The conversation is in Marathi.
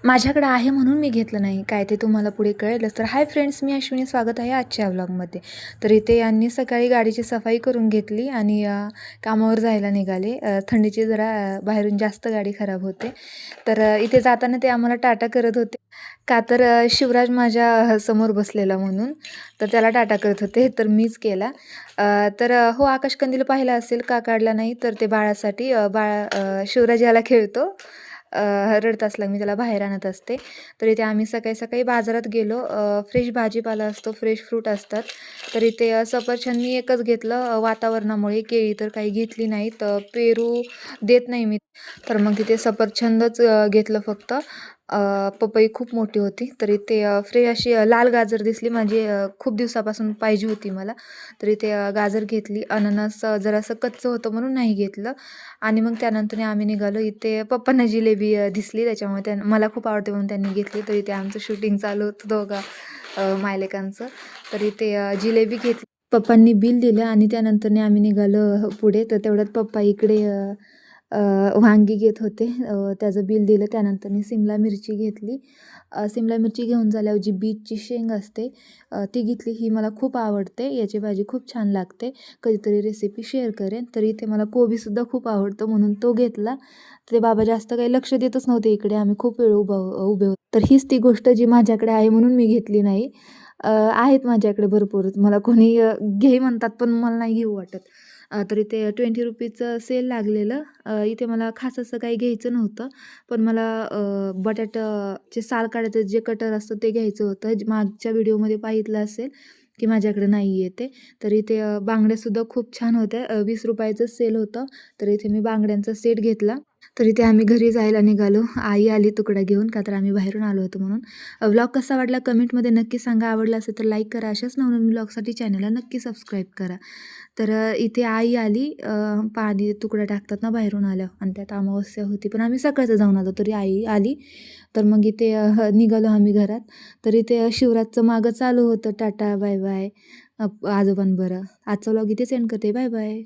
माझ्याकडे आहे म्हणून मी घेतलं नाही, काय ते तुम्हाला पुढे कळेलच. तर हाय फ्रेंड्स, मी अश्विनी, स्वागत आहे आजच्या व्लॉगमध्ये. तर इथे यांनी सकाळी गाडीची सफाई करून घेतली आणि कामावर जायला निघाले. थंडीची जरा बाहेरून जास्त गाडी खराब होते. तर इथे जाताना ते आम्हाला टाटा करत होते. का तर शिवराज माझ्या समोर बसलेला म्हणून. तर त्याला टाटा करत होते, तर मीच केला. तर हो, आकाशकंदील पाहिला असेल, का काढला नाही? तर ते बाळासाठी शिवराज याला खेळतो. रडत असला मी त्याला बाहेर आणत असते. तर इथे आम्ही सकाळी सकाळी बाजारात गेलो. फ्रेश भाजीपाला असतो, फ्रेश फ्रूट असतात. तर इथे सफरचंद मी एकच घेतलं, वातावरणामुळे. केळी तर काही घेतली नाहीत. पेरू देत नाही मी. तर मग तिथे सफरचंदच घेतलं फक्त. पपई खूप मोठी होती. तर इथे फ्रेश अशी लाल गाजर दिसली, माझी खूप दिवसापासून पाहिजे होती मला. तर इथे गाजर घेतली. अननस जरासं कच्चं होतं म्हणून नाही घेतलं. आणि मग त्यानंतर आम्ही निघालो. इथे पप्पांना जिलेबी दिसली, त्याच्यामुळे मला खूप आवडते म्हणून त्यांनी घेतली. तर इथे आमचं शूटिंग चालू होतं दोघा मायलेकांचं. तर इथे जिलेबी घेतली. पप्पांनी बिल दिलं आणि त्यानंतर आम्ही निघालो पुढे. तर तेवढ्यात पप्पा इकडे वांगी घेत होते. त्याचं बिल दिलं. त्यानंतर सिमला मिरची घेतली. सिमला मिरची घेऊन झाल्यावर जी बीटची शेंग असते ती घेतली. ही मला खूप आवडते, याची भाजी खूप छान लागते. कधीतरी रेसिपी शेअर करेन. तर इथे मला कोबीसुद्धा खूप आवडतो म्हणून तो घेतला. ते बाबा जास्त काही लक्ष देतच नव्हते इकडे. आम्ही खूप वेळ उभे होतो. तर हीच ती गोष्ट जी माझ्याकडे आहे म्हणून मी घेतली नाही. आहेत माझ्याकडे भरपूर. मला कोणी घे म्हणतात, पण मला नाही घेऊ वाटत. तर इथे ₹20चं सेल लागलेलं. इथे मला खास असं काही घ्यायचं नव्हतं. पण मला बटाट्याचे साल काढायचं जे कटर असतं ते घ्यायचं होतं. मागच्या व्हिडिओमध्ये पाहितलं असेल की माझ्याकडे नाही आहे ते. तर इथे बांगड्यासुद्धा खूप छान होत्या. ₹20चं सेल होतं. तर इथे मी बांगड्यांचा सेट घेतला. तर इथे आम्ही घरी जायला निघालो. आई आली तुकडा घेऊन, का तर आम्ही बाहेरून आलो होतो म्हणून. व्लॉग कसा वाटला कमेंटमध्ये नक्की सांगा. आवडला असेल तर लाईक करा. अशाच नवनवीन व्लॉगसाठी चॅनलला नक्की सबस्क्राईब करा. तर इथे आई आली. पाणी तुकडा टाकतात ना बाहेरून आल्यावर, आणि त्यात अमावस्या होती. पण आम्ही सकाळचं जाऊन आलो तरी आई आली. तर मग इथे निघालो आम्ही घरात. तर इथे शिवराजचं मागं चालू होतं, टाटा बाय बाय आजोबांबरं. आजचा व्लॉग इथे सेंड करते. Bye bye.